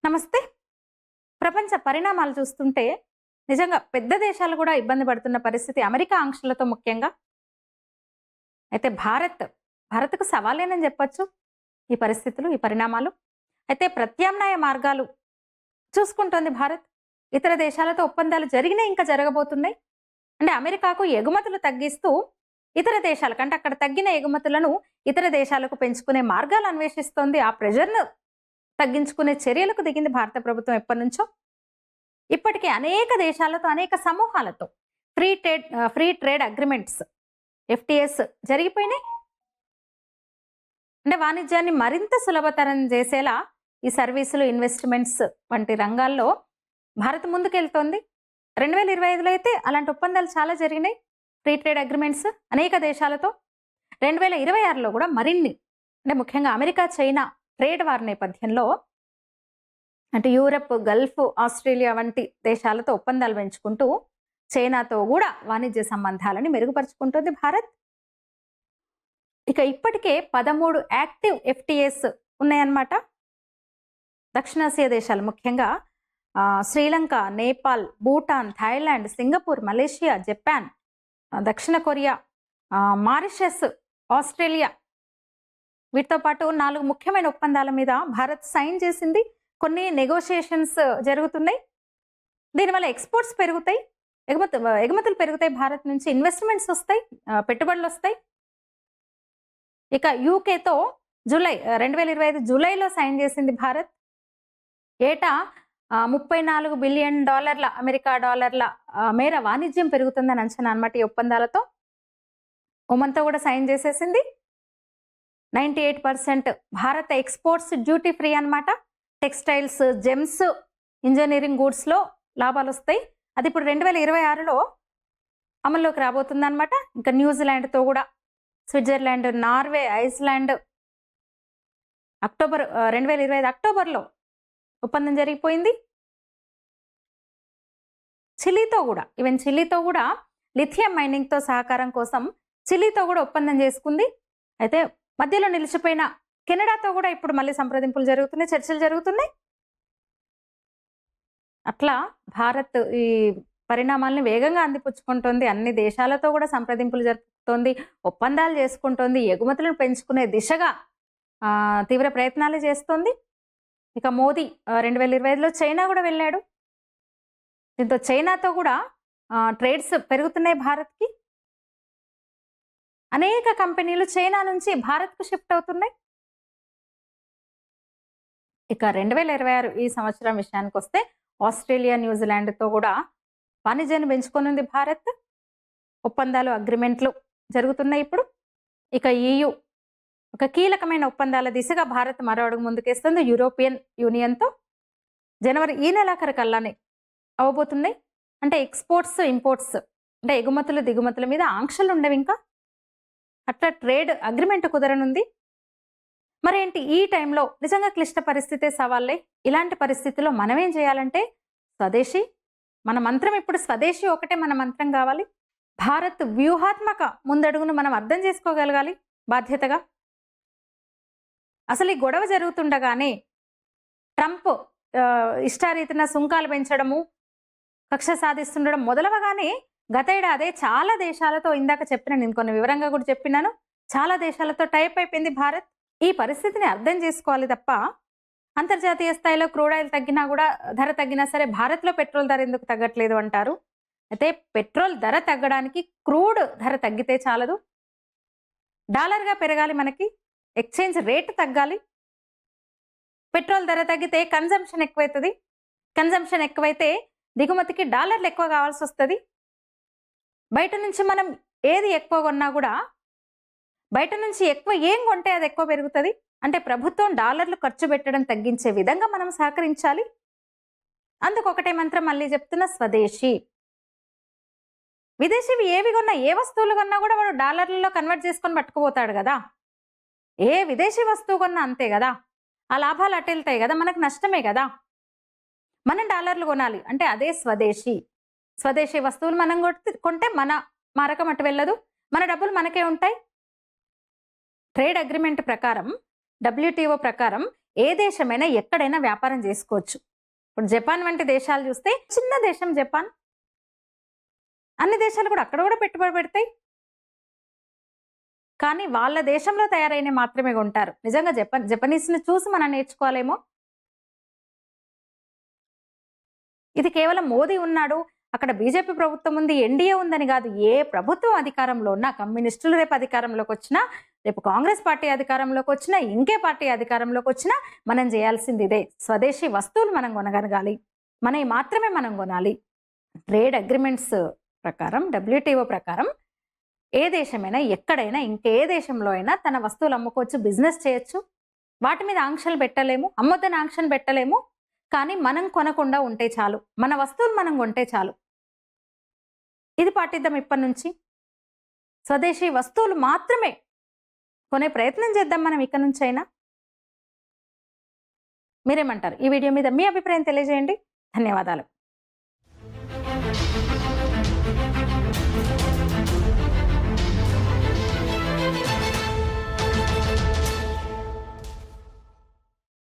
నమస్తే. ప్రపంచ పరిణామాలు చూస్తుంటే నిజంగా పెద్ద దేశాలు కూడా ఇబ్బంది పడుతున్న పరిస్థితి అమెరికా ఆంక్షలతో ముఖ్యంగా. అయితే భారత్‌కు సవాలేనని చెప్పొచ్చు ఈ పరిస్థితులు, ఈ పరిణామాలు. అయితే ప్రత్యామ్నాయ మార్గాలు చూసుకుంటోంది భారత్. ఇతర దేశాలతో ఒప్పందాలు జరిగినాయి, ఇంకా జరగబోతున్నాయి. అంటే అమెరికాకు ఎగుమతులు తగ్గిస్తూ ఇతర దేశాలకు, అంటే అక్కడ తగ్గిన ఎగుమతులను ఇతర దేశాలకు పెంచుకునే మార్గాలు అన్వేషిస్తోంది. ఆ ప్రెషర్‌ను తగ్గించుకునే చర్యలకు దిగింది భారత ప్రభుత్వం ఎప్పటినుంచో. ఇప్పటికే అనేక దేశాలతో, అనేక సమూహాలతో ఫ్రీ ట్రేడ్ అగ్రిమెంట్స్ ఎఫ్‌టిఎస్ జరిగిపోయినాయి. అంటే వాణిజ్యాన్ని మరింత సులభతరం చేసేలా ఈ సర్వీసులు, ఇన్వెస్ట్మెంట్స్ వంటి రంగాల్లో భారత్ ముందుకెళ్తోంది. 2025లో అయితే అలాంటి ఒప్పందాలు చాలా జరిగినాయి, ఫ్రీ ట్రేడ్ అగ్రిమెంట్స్ అనేక దేశాలతో. 2026లో కూడా మరిన్ని, అంటే ముఖ్యంగా అమెరికా, చైనా ట్రేడ్ వార్ నేపథ్యంలో అంటే యూరప్, గల్ఫ్, ఆస్ట్రేలియా వంటి దేశాలతో ఒప్పందాలు పెంచుకుంటూ చైనాతో కూడా వాణిజ్య సంబంధాలని మెరుగుపరుచుకుంటుంది భారత్. ఇక ఇప్పటికే 13 యాక్టివ్ ఎఫ్‌టిఎస్ ఉన్నాయన్నమాట. దక్షిణాసియా దేశాలు ముఖ్యంగా Sri Lanka, Nepal, Bhutan, Thailand, Singapore, Malaysia, Japan, దక్షిణ కొరియా, మారిషస్, ఆస్ట్రేలియా, వీటితో పాటు 4 ముఖ్యమైన ఒప్పందాల మీద భారత్ సైన్ చేసింది. కొన్ని నెగోషియేషన్స్ జరుగుతున్నాయి. దీనివల్ల ఎక్స్‌పోర్ట్స్ పెరుగుతాయి, ఎగుమతులు పెరుగుతాయి, భారత్ నుంచి ఇన్వెస్ట్మెంట్స్ వస్తాయి, పెట్టుబడులు వస్తాయి. ఇక యూకేతో 2025 జూలైలో సైన్ చేసింది భారత్. ఏటా $34 బిలియన్ అమెరికా డాలర్ల మేర వాణిజ్యం పెరుగుతుందని అంచనా అన్నమాట ఈ ఒప్పందాలతో. ఒమన్తో కూడా సైన్ చేసేసింది. 98% భారత ఎక్స్‌పోర్ట్స్ డ్యూటీ ఫ్రీ అన్నమాట. టెక్స్టైల్స్, జెమ్స్, ఇంజనీరింగ్ గూడ్స్లో లాభాలు వస్తాయి. అది ఇప్పుడు 2026లో అమల్లోకి రాబోతుందన్నమాట. ఇంకా న్యూజిలాండ్తో కూడా, స్విట్జర్లాండ్, నార్వే, ఐస్లాండ్ 2025 అక్టోబర్లో ఒప్పందం జరిగిపోయింది. చిలీతో కూడా లిథియం మైనింగ్తో సహకారం కోసం చిలీతో కూడా ఒప్పందం చేసుకుంది. అయితే మధ్యలో నిలిచిపోయిన కెనడాతో కూడా ఇప్పుడు మళ్ళీ సంప్రదింపులు జరుగుతున్నాయి, చర్చలు జరుగుతున్నాయి. అట్లా భారత్ ఈ పరిణామాలను వేగంగా అందిపుచ్చుకుంటోంది. అన్ని దేశాలతో కూడా సంప్రదింపులు జరుపుతోంది, ఒప్పందాలు చేసుకుంటోంది, ఎగుమతులను పెంచుకునే దిశగా తీవ్ర ప్రయత్నాలు చేస్తోంది. ఇక మోదీ 2025లో చైనా కూడా వెళ్ళాడు. దీంతో చైనాతో కూడా ట్రేడ్స్ పెరుగుతున్నాయి భారత్కి. అనేక కంపెనీలు చైనా నుంచి భారత్కు షిఫ్ట్ అవుతున్నాయి. ఇక 2026 ఈ సంవత్సరం విషయానికి వస్తే ఆస్ట్రేలియా, న్యూజిలాండ్తో కూడా వాణిజ్యాన్ని పెంచుకోనుంది భారత్. ఒప్పందాలు, అగ్రిమెంట్లు జరుగుతున్నాయి ఇప్పుడు. ఇక EU ఒక కీలకమైన ఒప్పందాల దిశగా భారత్ మరో అడుగు ముందుకేస్తుంది యూరోపియన్ యూనియన్తో. జనవరి ఈ నెలాఖరు కల్లానే అవ్వబోతున్నాయి. అంటే ఎక్స్‌పోర్ట్స్, ఇంపోర్ట్స్, అంటే ఎగుమతులు, దిగుమతుల మీద ఆంక్షలు ఉండవు ఇంకా. అట్లా ట్రేడ్ అగ్రిమెంట్ కుదరనుంది. మరేంటి ఈ టైంలో నిజంగా క్లిష్ట పరిస్థితే సవాళ్ళే. ఇలాంటి పరిస్థితుల్లో మనం ఏం చేయాలంటే స్వదేశీ, మన మంత్రం ఇప్పుడు స్వదేశీ ఒకటే మన మంత్రం కావాలి. భారత్ వ్యూహాత్మక ముందడుగును మనం అర్థం చేసుకోగలగాలి బాధ్యతగా. అసలు ఈ గొడవ జరుగుతుండగానే ట్రంప్ ఇష్టారీతిన సుంకాలు పెంచడము, కక్ష సాధిస్తుండడం మొదలవగానే గత ఏడాదే చాలా దేశాలతో, ఇందాక చెప్పిన నేను కొన్ని వివరంగా కూడా చెప్పినాను, చాలా దేశాలతో టైప్ అయిపోయింది భారత్. ఈ పరిస్థితిని అర్థం చేసుకోవాలి తప్ప అంతర్జాతీయ స్థాయిలో క్రూడ్ ఆయిల్ తగ్గినా కూడా, ధర తగ్గినా సరే భారత్లో పెట్రోల్ ధర ఎందుకు తగ్గట్లేదు అంటారు. అయితే పెట్రోల్ ధర తగ్గడానికి క్రూడ్ ధర తగ్గితే చాలదు, డాలర్గా పెరగాలి, మనకి ఎక్స్చేంజ్ రేట్ తగ్గాలి. పెట్రోల్ ధర తగ్గితే కన్జంప్షన్ ఎక్కువైతుంది, కన్జంప్షన్ ఎక్కువైతే దిగుమతికి డాలర్లు ఎక్కువ కావాల్సి వస్తుంది. బయట నుంచి మనం ఏది ఎక్కువ కొన్నా కూడా, బయట నుంచి ఎక్కువ ఏం కొంటే అది ఎక్కువ పెరుగుతుంది. అంటే ప్రభుత్వం డాలర్లు ఖర్చు పెట్టడం తగ్గించే విధంగా మనం సహకరించాలి. అందుకు ఒకటే మంత్రం మళ్ళీ చెప్తున్న, స్వదేశీ. విదేశీవి ఏవి కొన్నా, ఏ వస్తువులు కొన్నా కూడా వాడు డాలర్లలో కన్వర్ట్ చేసుకొని పట్టుకుపోతాడు కదా. ఏ విదేశీ వస్తువు కొన్నా అంతే కదా. ఆ లాభాలు అటు వెళ్తాయి కదా, మనకు నష్టమే కదా. మనం డాలర్లు కొనాలి అంటే అదే స్వదేశీ. స్వదేశీ వస్తువులు మనం కొంటే మన మారకం అటు వెళ్ళదు, మన డబ్బులు మనకే ఉంటాయి. ట్రేడ్ అగ్రిమెంట్ ప్రకారం, WTO ప్రకారం ఏ దేశమైనా ఎక్కడైనా వ్యాపారం చేసుకోవచ్చు. ఇప్పుడు జపాన్ వంటి దేశాలు చూస్తే చిన్న దేశం జపాన్, అన్ని దేశాలు కూడా అక్కడ కూడా పెట్టుబడి పెడతాయి. కానీ వాళ్ళ దేశంలో తయారైన మాత్రమే కొంటారు. నిజంగా జపనీస్‌ని చూసి మనం నేర్చుకోవాలేమో. ఇది కేవలం మోదీ ఉన్నాడు, అక్కడ బీజేపీ ప్రభుత్వం ఉంది, ఎన్డీఏ ఉందని కాదు. ఏ ప్రభుత్వం అధికారంలో ఉన్నా, కమ్యూనిస్టులు రేపు అధికారంలోకి వచ్చినా, రేపు కాంగ్రెస్ పార్టీ అధికారంలోకి వచ్చినా, ఇంకే పార్టీ అధికారంలోకి వచ్చినా మనం చేయాల్సింది ఇదే. స్వదేశీ వస్తువులు మనం కొనగలగాలి, మనవి మాత్రమే మనం కొనాలి. ట్రేడ్ అగ్రిమెంట్స్ ప్రకారం, డబ్ల్యూటీఓ ప్రకారం ఏ దేశమైనా ఎక్కడైనా ఇంకే దేశంలో అయినా తన వస్తువులు అమ్ముకోవచ్చు, బిజినెస్ చేయొచ్చు. వాటి మీద ఆంక్షలు పెట్టలేము, అమ్మొద్దని ఆంక్షలు పెట్టలేము. కానీ మనం కొనకుండా ఉంటే చాలు, మన వస్తువులు మనం కొంటే చాలు. ఇది పాటిద్దాం ఇప్పటి నుంచి. స్వదేశీ వస్తువులు మాత్రమే కొనే ప్రయత్నం చేద్దాం మనం ఇక నుంచి అయినా. మీరేమంటారు? ఈ వీడియో మీద మీ అభిప్రాయం తెలియజేయండి. ధన్యవాదాలు.